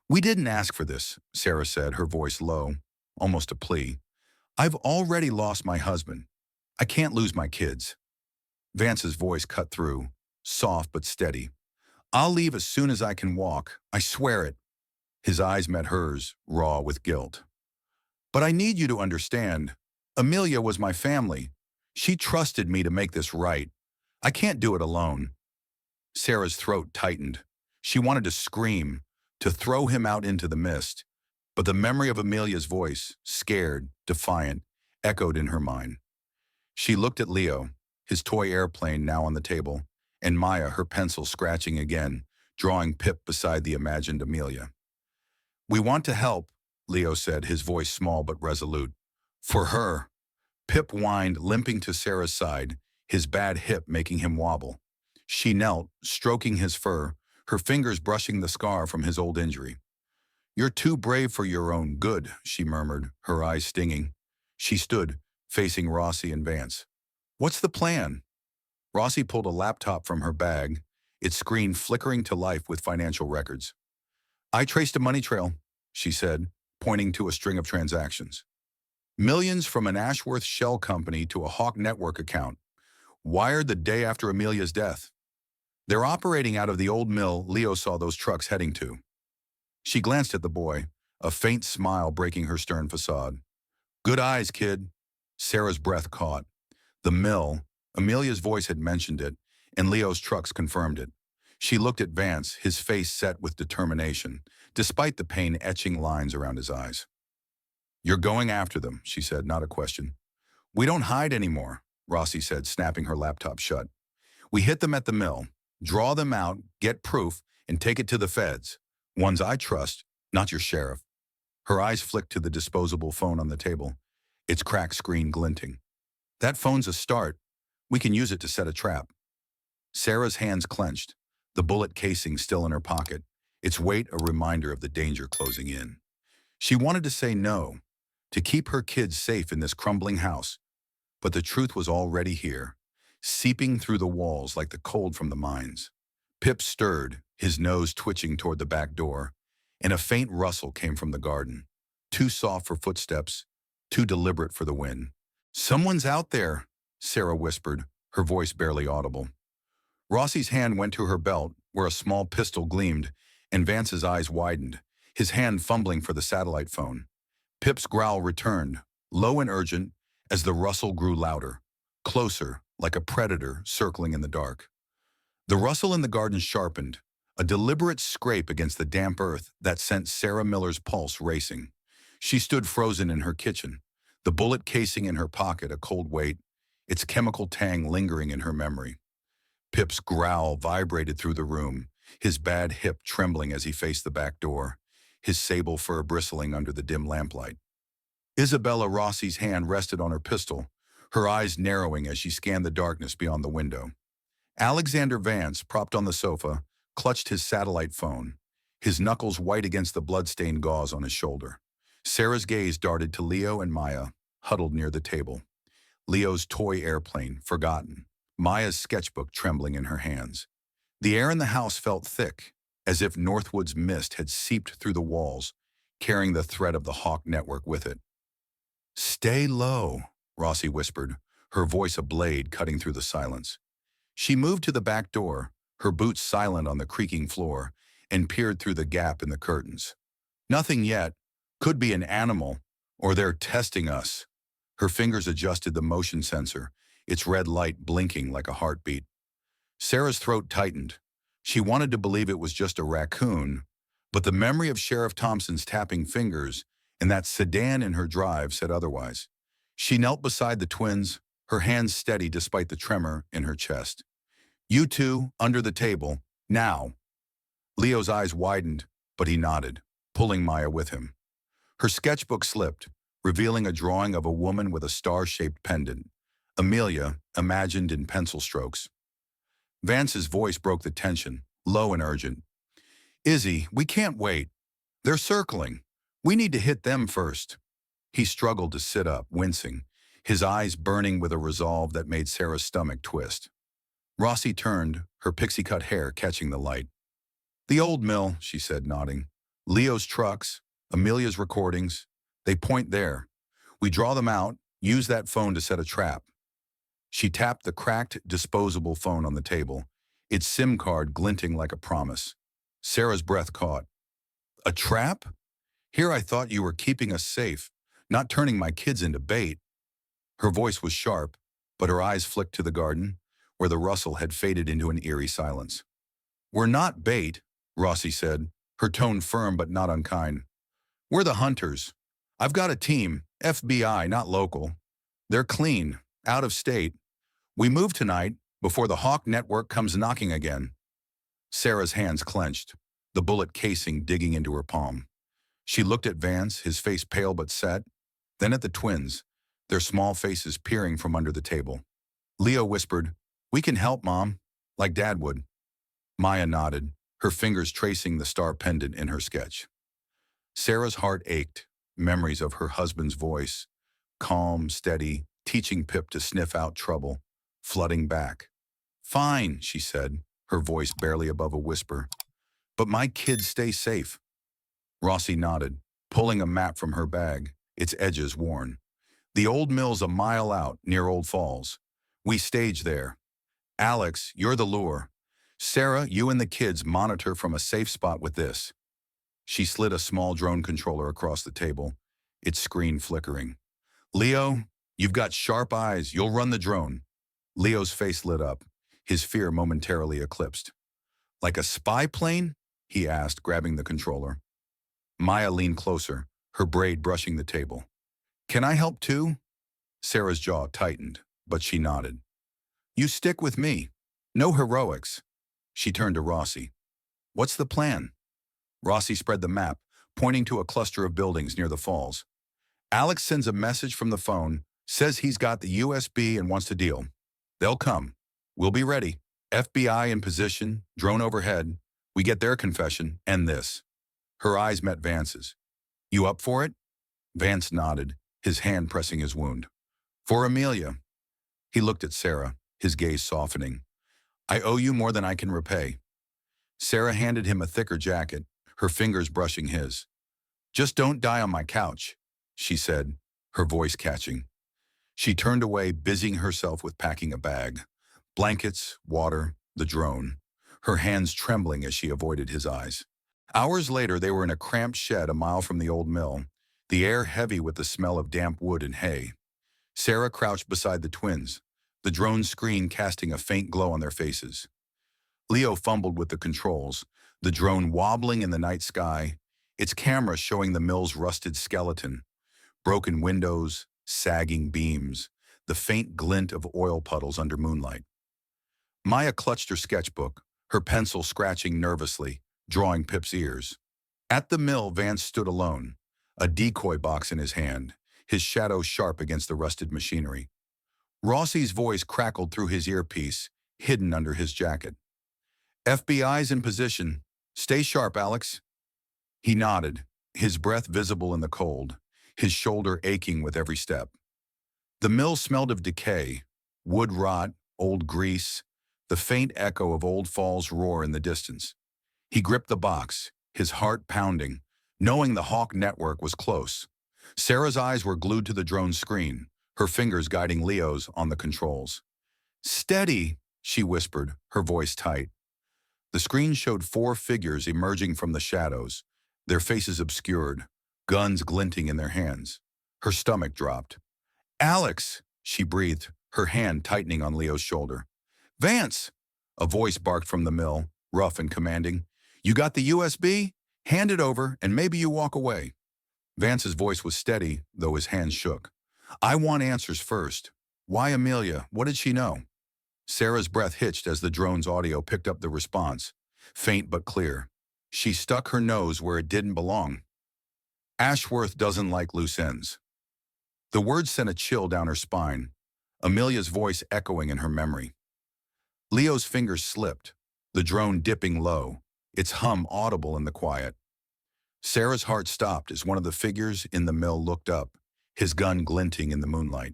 "We didn't ask for this," Sarah said, her voice low, almost a plea. "I've already lost my husband. I can't lose my kids." Vance's voice cut through, soft but steady. "I'll leave as soon as I can walk. I swear it." His eyes met hers, raw with guilt. "But I need you to understand. Amelia was my family. She trusted me to make this right. I can't do it alone." Sarah's throat tightened. She wanted to scream, to throw him out into the mist. But the memory of Amelia's voice, scared, defiant, echoed in her mind. She looked at Leo, his toy airplane now on the table, and Maya, her pencil scratching again, drawing Pip beside the imagined Amelia. "We want to help," Leo said, his voice small but resolute. "For her." Pip whined, limping to Sarah's side, his bad hip making him wobble. She knelt, stroking his fur, her fingers brushing the scar from his old injury. "You're too brave for your own good," she murmured, her eyes stinging. She stood, facing Rossi and Vance. "What's the plan?" Rossi pulled a laptop from her bag, its screen flickering to life with financial records. "I traced a money trail," she said, pointing to a string of transactions. "Millions from an Ashworth shell company to a Hawk Network account, wired the day after Amelia's death. They're operating out of the old mill Leo saw those trucks heading to." She glanced at the boy, a faint smile breaking her stern facade. "Good eyes, kid." Sarah's breath caught. The mill, Amelia's voice had mentioned it, and Leo's trucks confirmed it. She looked at Vance, his face set with determination, despite the pain etching lines around his eyes. "You're going after them," she said, not a question. "We don't hide anymore," Rossi said, snapping her laptop shut. "We hit them at the mill, draw them out, get proof, and take it to the feds. Ones I trust, not your sheriff." Her eyes flicked to the disposable phone on the table. its cracked screen glinting. That phone's a start. We can use it to set a trap. Sarah's hands clenched, the bullet casing still in her pocket, its weight a reminder of the danger closing in. She wanted to say no, to keep her kids safe in this crumbling house, but the truth was already here, seeping through the walls like the cold from the mines. Pip stirred, his nose twitching toward the back door, and a faint rustle came from the garden, too soft for footsteps, too deliberate for the wind. "Someone's out there," Sarah whispered, her voice barely audible. Rossi's hand went to her belt, where a small pistol gleamed, and Vance's eyes widened, his hand fumbling for the satellite phone. Pip's growl returned, low and urgent, as the rustle grew louder, closer, like a predator circling in the dark. The rustle in the garden sharpened, a deliberate scrape against the damp earth that sent Sarah Miller's pulse racing. She stood frozen in her kitchen, the bullet casing in her pocket a cold weight, its chemical tang lingering in her memory. Pip's growl vibrated through the room, his bad hip trembling as he faced the back door, his sable fur bristling under the dim lamplight. Isabella Rossi's hand rested on her pistol, her eyes narrowing as she scanned the darkness beyond the window. Alexander Vance, propped on the sofa, clutched his satellite phone, his knuckles white against the blood-stained gauze on his shoulder. Sarah's gaze darted to Leo and Maya, huddled near the table. Leo's toy airplane, forgotten, Maya's sketchbook trembling in her hands. The air in the house felt thick, as if Northwood's mist had seeped through the walls, carrying the threat of the Hawk network with it. "Stay low," Rossi whispered, her voice a blade cutting through the silence. She moved to the back door, her boots silent on the creaking floor, and peered through the gap in the curtains. "Nothing yet. Could be an animal, or they're testing us." Her fingers adjusted the motion sensor, its red light blinking like a heartbeat. Sarah's throat tightened. She wanted to believe it was just a raccoon, but the memory of Sheriff Thompson's tapping fingers and that sedan in her drive said otherwise. She knelt beside the twins, her hands steady despite the tremor in her chest. "You two, under the table, now." Leo's eyes widened, but he nodded, pulling Maya with him. Her sketchbook slipped, revealing a drawing of a woman with a star-shaped pendant, Amelia, imagined in pencil strokes. Vance's voice broke the tension, low and urgent. "Izzy, we can't wait. They're circling. We need to hit them first." He struggled to sit up, wincing, his eyes burning with a resolve that made Sarah's stomach twist. Rossi turned, her pixie-cut hair catching the light. "The old mill," she said, nodding. "Leo's trucks, Amelia's recordings. They point there. We draw them out, use that phone to set a trap." She tapped the cracked, disposable phone on the table, its SIM card glinting like a promise. Sarah's breath caught. "A trap? Here I thought you were keeping us safe, not turning my kids into bait." Her voice was sharp, but her eyes flicked to the garden, where the rustle had faded into an eerie silence. "We're not bait," Rossi said, her tone firm but not unkind. "We're the hunters. I've got a team, FBI, not local. They're clean, out of state. We move tonight, before the Hawk network comes knocking again." Sarah's hands clenched, the bullet casing digging into her palm. She looked at Vance, his face pale but set, then at the twins, their small faces peering from under the table. Leo whispered, "We can help, Mom, like Dad would." Maya nodded, her fingers tracing the star pendant in her sketch. Sarah's heart ached, memories of her husband's voice, calm, steady, teaching Pip to sniff out trouble, flooding back. "Fine," she said, her voice barely above a whisper. "But my kids stay safe." Rossi nodded, pulling a map from her bag, its edges worn. "The old mill's a mile out, near Old Falls. We stage there. Alex, you're the lure. Sarah, you and the kids monitor from a safe spot with this." She slid a small drone controller across the table, its screen flickering. "Leo, you've got sharp eyes. You'll run the drone." Leo's face lit up, his fear momentarily eclipsed. "Like a spy plane?" he asked, grabbing the controller. Maya leaned closer, her braid brushing the table. "Can I help too?" Sarah's jaw tightened, but she nodded. "You stick with me. No heroics." She turned to Rossi. "What's the plan?" Rossi spread the map, pointing to a cluster of buildings near the falls. Alex sends a message from the phone, says he's got the USB and wants to deal. They'll come. We'll be ready. FBI in position, drone overhead. We get their confession, and this. Her eyes met Vance's. You up for it? Vance nodded, his hand pressing his wound. For Amelia. He looked at Sarah, his gaze softening. I owe you more than I can repay. Sarah handed him a thicker jacket, her fingers brushing his. Just don't die on my couch, she said, her voice catching. She turned away, busying herself with packing a bag. Blankets, water, the drone. Her hands trembling as she avoided his eyes. Hours later, they were in a cramped shed a mile from the old mill, the air heavy with the smell of damp wood and hay. Sarah crouched beside the twins, the drone screen casting a faint glow on their faces. Leo fumbled with the controls, the drone wobbling in the night sky, its camera showing the mill's rusted skeleton, broken windows, sagging beams, the faint glint of oil puddles under moonlight. Maya clutched her sketchbook, her pencil scratching nervously, drawing Pip's ears. At the mill, Vance stood alone, a decoy box in his hand, his shadow sharp against the rusted machinery. Rossi's voice crackled through his earpiece, hidden under his jacket. FBI's in position. Stay sharp, Alex. He nodded, his breath visible in the cold, his shoulder aching with every step. The mill smelled of decay, wood rot, old grease, the faint echo of Old Fall's roar in the distance. He gripped the box, his heart pounding, knowing the Hawk network was close. Sarah's eyes were glued to the drone screen, her fingers guiding Leo's on the controls. Steady, she whispered, her voice tight. The screen showed 4 figures emerging from the shadows, their faces obscured, guns glinting in their hands. Her stomach dropped. Alex, she breathed, her hand tightening on Leo's shoulder. Vance, a voice barked from the mill, rough and commanding. You got the USB? Hand it over, and maybe you walk away. Vance's voice was steady, though his hands shook. I want answers first. Why Amelia? What did she know? Sarah's breath hitched as the drone's audio picked up the response, faint but clear. She stuck her nose where it didn't belong. Ashworth doesn't like loose ends. The words sent a chill down her spine, Amelia's voice echoing in her memory. Leo's fingers slipped, the drone dipping low, its hum audible in the quiet. Sarah's heart stopped as one of the figures in the mill looked up, his gun glinting in the moonlight.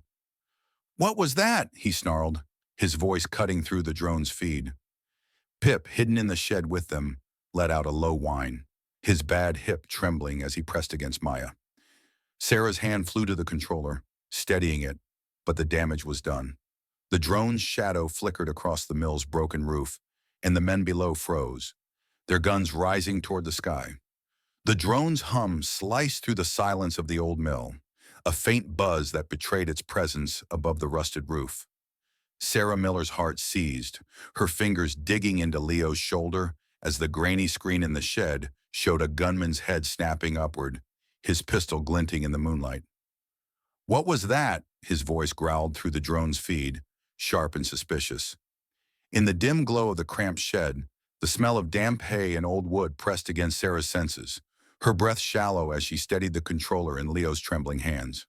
What was that? He snarled, his voice cutting through the drone's feed. Pip, hidden in the shed with them, let out a low whine, his bad hip trembling as he pressed against Maya. Sarah's hand flew to the controller, steadying it, but the damage was done. The drone's shadow flickered across the mill's broken roof, and the men below froze, their guns rising toward the sky. The drone's hum sliced through the silence of the old mill, a faint buzz that betrayed its presence above the rusted roof. Sarah Miller's heart seized, her fingers digging into Leo's shoulder as the grainy screen in the shed showed a gunman's head snapping upward, his pistol glinting in the moonlight. What was that? His voice growled through the drone's feed, sharp and suspicious. In the dim glow of the cramped shed, the smell of damp hay and old wood pressed against Sarah's senses, her breath shallow as she steadied the controller in Leo's trembling hands.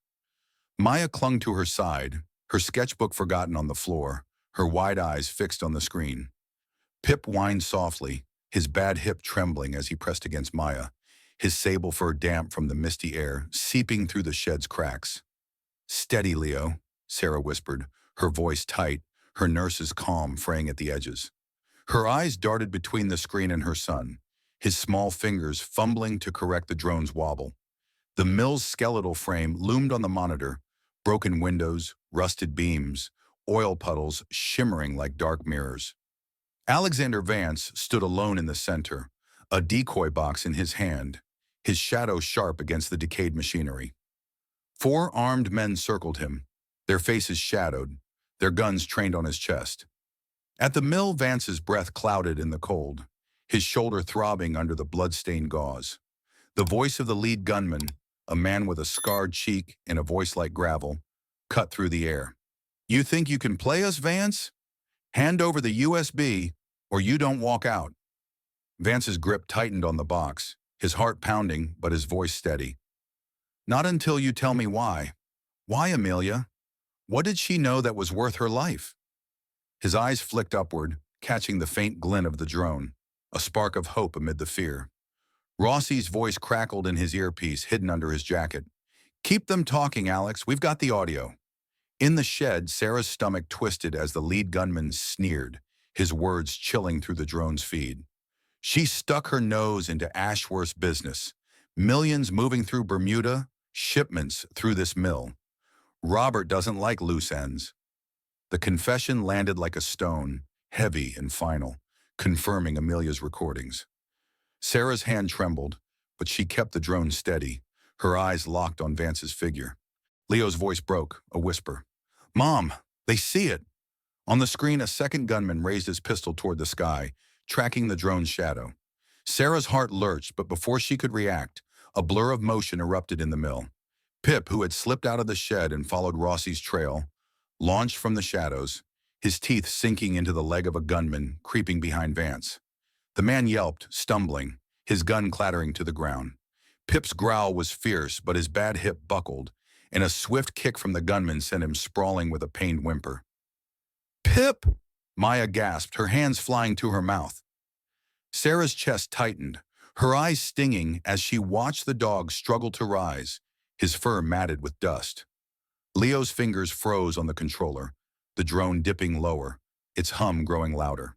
Maya clung to her side, her sketchbook forgotten on the floor, her wide eyes fixed on the screen. Pip whined softly, his bad hip trembling as he pressed against Maya, his sable fur damp from the misty air seeping through the shed's cracks. Steady, Leo, Sarah whispered, her voice tight, her nurse's calm fraying at the edges. Her eyes darted between the screen and her son, his small fingers fumbling to correct the drone's wobble. The mill's skeletal frame loomed on the monitor, broken windows, rusted beams, oil puddles shimmering like dark mirrors. Alexander Vance stood alone in the center, a decoy box in his hand, his shadow sharp against the decayed machinery. 4 armed men circled him, their faces shadowed, their guns trained on his chest. At the mill, Vance's breath clouded in the cold, his shoulder throbbing under the blood-stained gauze. The voice of the lead gunman, a man with a scarred cheek and a voice like gravel, cut through the air. You think you can play us, Vance? Hand over the USB, or you don't walk out. Vance's grip tightened on the box, his heart pounding but his voice steady. Not until you tell me why. Why, Amelia? What did she know that was worth her life? His eyes flicked upward, catching the faint glint of the drone, a spark of hope amid the fear. Rossi's voice crackled in his earpiece, hidden under his jacket. Keep them talking, Alex. We've got the audio. In the shed, Sarah's stomach twisted as the lead gunman sneered, his words chilling through the drone's feed. She stuck her nose into Ashworth's business. Millions moving through Bermuda, shipments through this mill. Robert doesn't like loose ends. The confession landed like a stone, heavy and final, confirming Amelia's recordings. Sarah's hand trembled, but she kept the drone steady, her eyes locked on Vance's figure. Leo's voice broke, a whisper. Mom, they see it. On the screen, a second gunman raised his pistol toward the sky, tracking the drone's shadow. Sarah's heart lurched, but before she could react, a blur of motion erupted in the mill. Pip, who had slipped out of the shed and followed Rossi's trail, launched from the shadows, his teeth sinking into the leg of a gunman creeping behind Vance. The man yelped, stumbling, his gun clattering to the ground. Pip's growl was fierce, but his bad hip buckled, and a swift kick from the gunman sent him sprawling with a pained whimper. Pip! Maya gasped, her hands flying to her mouth. Sarah's chest tightened, her eyes stinging as she watched the dog struggle to rise, his fur matted with dust. Leo's fingers froze on the controller, the drone dipping lower, its hum growing louder.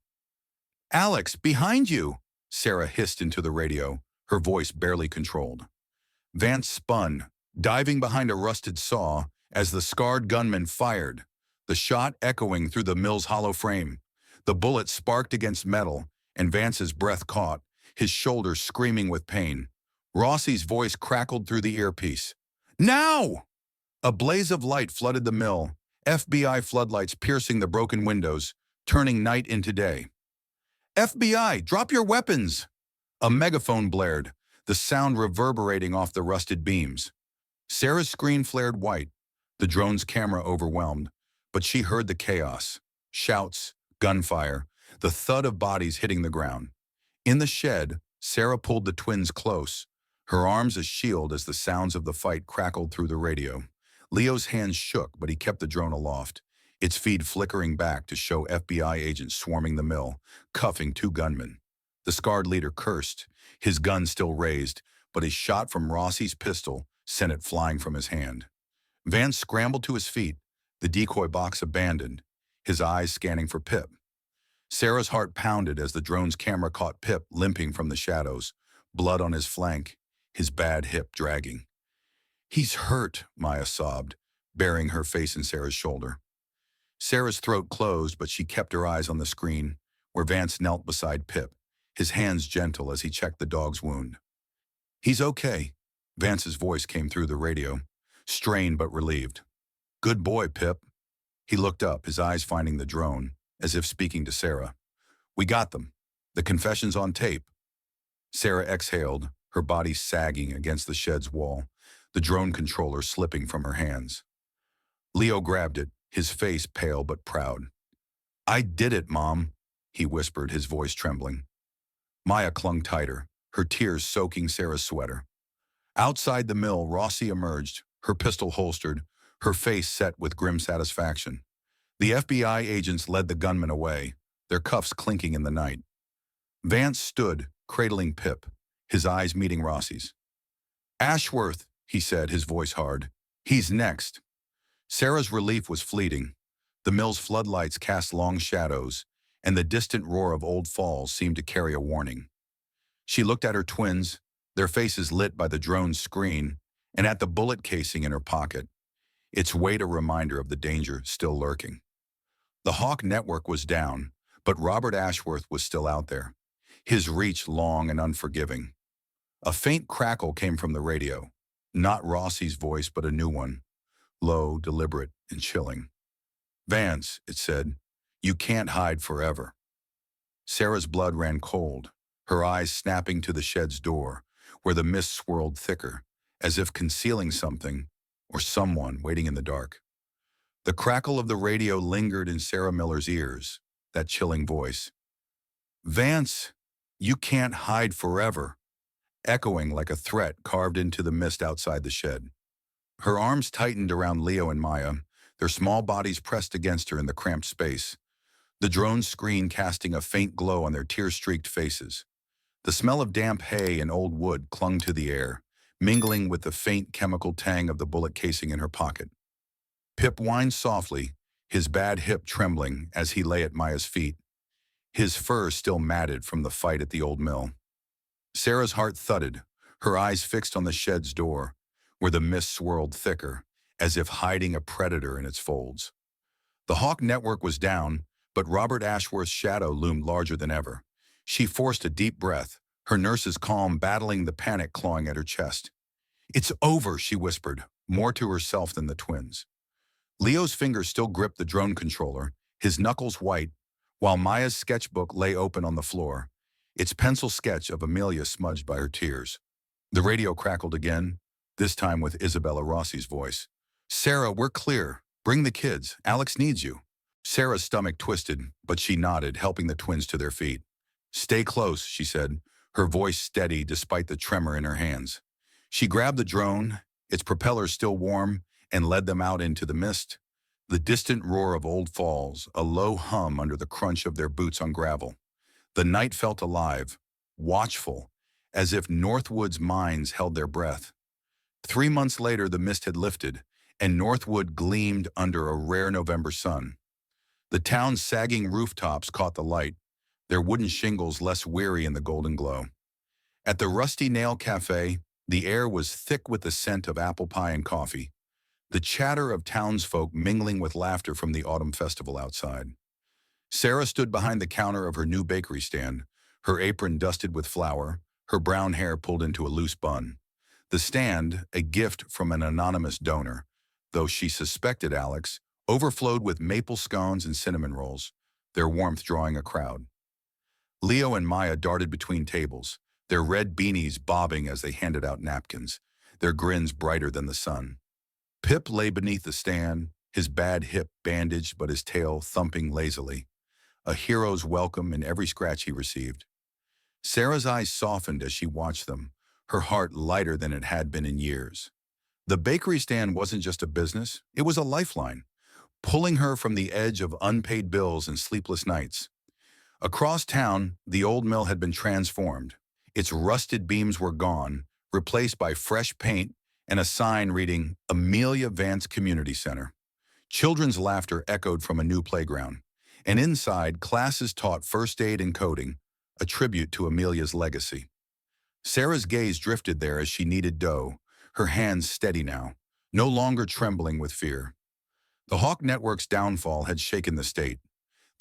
Alex, behind you! Sarah hissed into the radio, her voice barely controlled. Vance spun, diving behind a rusted saw as the scarred gunman fired, the shot echoing through the mill's hollow frame. The bullet sparked against metal, and Vance's breath caught, his shoulders screaming with pain. Rossi's voice crackled through the earpiece. Now! A blaze of light flooded the mill, FBI floodlights piercing the broken windows, turning night into day. FBI, drop your weapons! A megaphone blared, the sound reverberating off the rusted beams. Sarah's screen flared white, the drone's camera overwhelmed, but she heard the chaos. Shouts, gunfire, the thud of bodies hitting the ground. In the shed, Sarah pulled the twins close, her arms a shield as the sounds of the fight crackled through the radio. Leo's hands shook, but he kept the drone aloft, its feed flickering back to show FBI agents swarming the mill, cuffing two gunmen. The scarred leader cursed, his gun still raised, but a shot from Rossi's pistol sent it flying from his hand. Vance scrambled to his feet, the decoy box abandoned, his eyes scanning for Pip. Sarah's heart pounded as the drone's camera caught Pip limping from the shadows, blood on his flank, his bad hip dragging. He's hurt, Maya sobbed, burying her face in Sarah's shoulder. Sarah's throat closed, but she kept her eyes on the screen, where Vance knelt beside Pip, his hands gentle as he checked the dog's wound. He's okay, Vance's voice came through the radio, strained but relieved. Good boy, Pip. He looked up, his eyes finding the drone, as if speaking to Sarah. We got them. The confession's on tape. Sarah exhaled, her body sagging against the shed's wall, the drone controller slipping from her hands. Leo grabbed it, his face pale but proud. I did it, Mom, he whispered, his voice trembling. Maya clung tighter, her tears soaking Sarah's sweater. Outside the mill, Rossi emerged, her pistol holstered, her face set with grim satisfaction. The FBI agents led the gunman away, their cuffs clinking in the night. Vance stood, cradling Pip, his eyes meeting Rossi's. Ashworth, he said, his voice hard. He's next. Sarah's relief was fleeting. The mill's floodlights cast long shadows, and the distant roar of old falls seemed to carry a warning. She looked at her twins, their faces lit by the drone's screen, and at the bullet casing in her pocket, its weight a reminder of the danger still lurking. The Hawk network was down, but Robert Ashworth was still out there, his reach long and unforgiving. A faint crackle came from the radio, not Rossi's voice but a new one, low, deliberate, and chilling. Vance, it said, you can't hide forever. Sarah's blood ran cold, her eyes snapping to the shed's door, where the mist swirled thicker, as if concealing something or someone waiting in the dark. The crackle of the radio lingered in Sarah Miller's ears, that chilling voice. Vance, you can't hide forever, echoing like a threat carved into the mist outside the shed. Her arms tightened around Leo and Maya, their small bodies pressed against her in the cramped space, the drone screen casting a faint glow on their tear-streaked faces. The smell of damp hay and old wood clung to the air, mingling with the faint chemical tang of the bullet casing in her pocket. Pip whined softly, his bad hip trembling as he lay at Maya's feet, his fur still matted from the fight at the old mill. Sarah's heart thudded, her eyes fixed on the shed's door, where the mist swirled thicker, as if hiding a predator in its folds. The Hawk network was down, but Robert Ashworth's shadow loomed larger than ever. She forced a deep breath, her nurse's calm battling the panic clawing at her chest. "It's over," she whispered, more to herself than the twins. Leo's fingers still gripped the drone controller, his knuckles white, while Maya's sketchbook lay open on the floor, its pencil sketch of Amelia smudged by her tears. The radio crackled again, this time with Isabella Rossi's voice. "Sarah, we're clear. Bring the kids. Alex needs you." Sarah's stomach twisted, but she nodded, helping the twins to their feet. "Stay close," she said, her voice steady despite the tremor in her hands. She grabbed the drone, its propellers still warm, and led them out into the mist. The distant roar of old falls, a low hum under the crunch of their boots on gravel. The night felt alive, watchful, as if Northwood's mines held their breath. 3 months later, the mist had lifted, and Northwood gleamed under a rare November sun. The town's sagging rooftops caught the light, their wooden shingles less weary in the golden glow. At the Rusty Nail Cafe, the air was thick with the scent of apple pie and coffee, the chatter of townsfolk mingling with laughter from the autumn festival outside. Sarah stood behind the counter of her new bakery stand, her apron dusted with flour, her brown hair pulled into a loose bun. The stand, a gift from an anonymous donor, though she suspected Alex, overflowed with maple scones and cinnamon rolls, their warmth drawing a crowd. Leo and Maya darted between tables, their red beanies bobbing as they handed out napkins, their grins brighter than the sun. Pip lay beneath the stand, his bad hip bandaged but his tail thumping lazily, a hero's welcome in every scratch he received. Sarah's eyes softened as she watched them, her heart lighter than it had been in years. The bakery stand wasn't just a business, it was a lifeline, pulling her from the edge of unpaid bills and sleepless nights. Across town, the old mill had been transformed. Its rusted beams were gone, replaced by fresh paint and a sign reading Amelia Vance Community Center. Children's laughter echoed from a new playground, and inside, classes taught first aid and coding, a tribute to Amelia's legacy. Sarah's gaze drifted there as she kneaded dough, her hands steady now, no longer trembling with fear. The Hawk Network's downfall had shaken the state.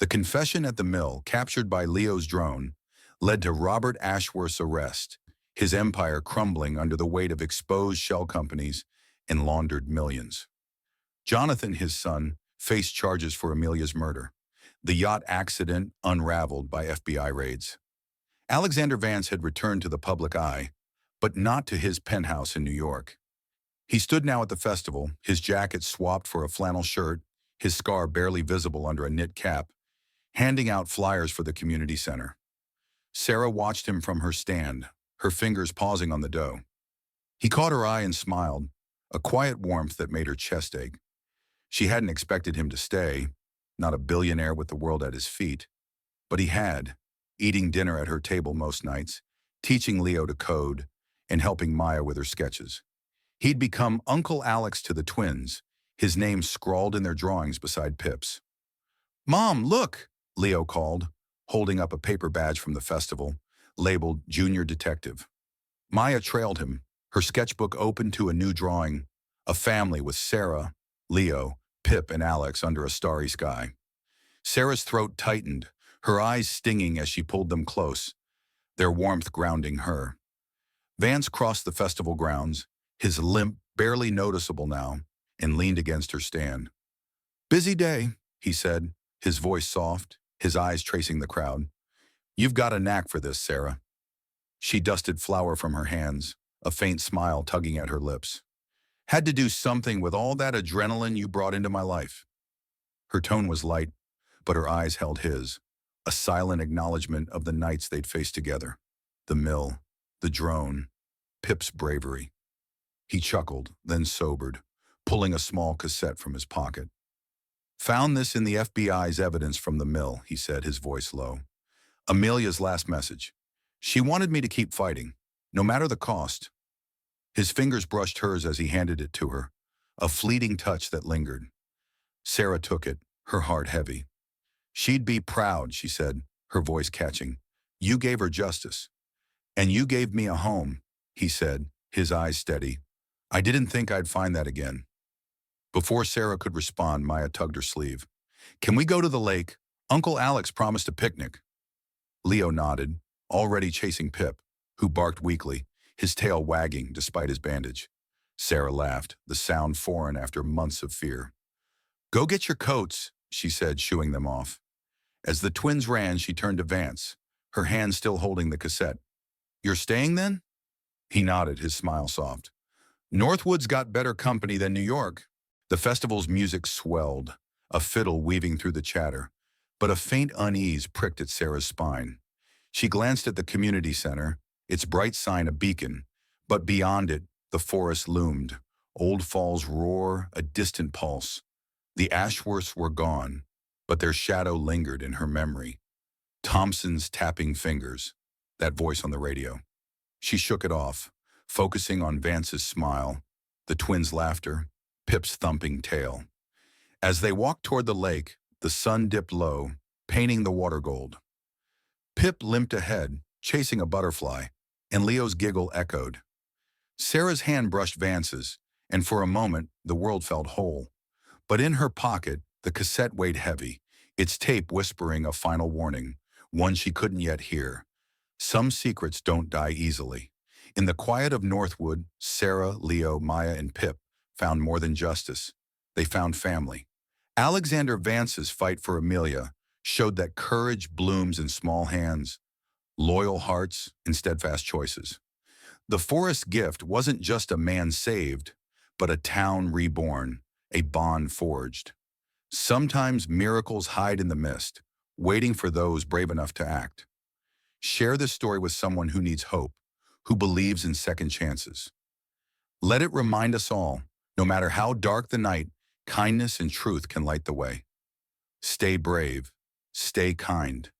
The confession at the mill, captured by Leo's drone, led to Robert Ashworth's arrest, his empire crumbling under the weight of exposed shell companies and laundered millions. Jonathan, his son, faced charges for Amelia's murder, the yacht accident unraveled by FBI raids. Alexander Vance had returned to the public eye, but not to his penthouse in New York. He stood now at the festival, his jacket swapped for a flannel shirt, his scar barely visible under a knit cap, handing out flyers for the community center. Sarah watched him from her stand, her fingers pausing on the dough. He caught her eye and smiled, a quiet warmth that made her chest ache. She hadn't expected him to stay, not a billionaire with the world at his feet, but he had, eating dinner at her table most nights, teaching Leo to code, and helping Maya with her sketches. He'd become Uncle Alex to the twins, his name scrawled in their drawings beside Pip's. "Mom, look!" Leo called, holding up a paper badge from the festival, labeled Junior Detective. Maya trailed him, her sketchbook open to a new drawing, a family with Sarah, Leo, Pip, and Alex under a starry sky. Sarah's throat tightened, her eyes stinging as she pulled them close, their warmth grounding her. Vance crossed the festival grounds, his limp barely noticeable now, and leaned against her stand. "Busy day," he said, his voice soft, his eyes tracing the crowd. "You've got a knack for this, Sarah." She dusted flour from her hands, a faint smile tugging at her lips. "Had to do something with all that adrenaline you brought into my life." Her tone was light, but her eyes held his, a silent acknowledgement of the nights they'd faced together. The mill, the drone, Pip's bravery. He chuckled, then sobered, pulling a small cassette from his pocket. Found this in the FBI's evidence from the mill, he said, his voice low. Amelia's last message. She wanted me to keep fighting, no matter the cost. His fingers brushed hers as he handed it to her, a fleeting touch that lingered. Sarah took it, her heart heavy. She'd be proud, she said, her voice catching. You gave her justice. And you gave me a home, he said, his eyes steady. I didn't think I'd find that again. Before Sarah could respond, Maya tugged her sleeve. Can we go to the lake? Uncle Alex promised a picnic. Leo nodded, already chasing Pip, who barked weakly, his tail wagging despite his bandage. Sarah laughed, the sound foreign after months of fear. Go get your coats, she said, shooing them off. As the twins ran, she turned to Vance, her hand still holding the cassette. You're staying then? He nodded, his smile soft. Northwood's got better company than New York. The festival's music swelled, a fiddle weaving through the chatter, but a faint unease pricked at Sarah's spine. She glanced at the community center, its bright sign a beacon, but beyond it, the forest loomed, Old Falls roar, a distant pulse. The Ashworths were gone, but their shadow lingered in her memory. Thompson's tapping fingers, that voice on the radio. She shook it off, focusing on Vance's smile, the twins' laughter, Pip's thumping tail. As they walked toward the lake, the sun dipped low, painting the water gold. Pip limped ahead, chasing a butterfly, and Leo's giggle echoed. Sarah's hand brushed Vance's, and for a moment, the world felt whole. But in her pocket, the cassette weighed heavy, its tape whispering a final warning, one she couldn't yet hear. Some secrets don't die easily. In the quiet of Northwood, Sarah, Leo, Maya, and Pip found more than justice. They found family. Alexander Vance's fight for Amelia showed that courage blooms in small hands, loyal hearts, and steadfast choices. The forest gift wasn't just a man saved, but a town reborn, a bond forged. Sometimes miracles hide in the mist, waiting for those brave enough to act. Share this story with someone who needs hope, who believes in second chances. Let it remind us all, no matter how dark the night, kindness and truth can light the way. Stay brave, stay kind,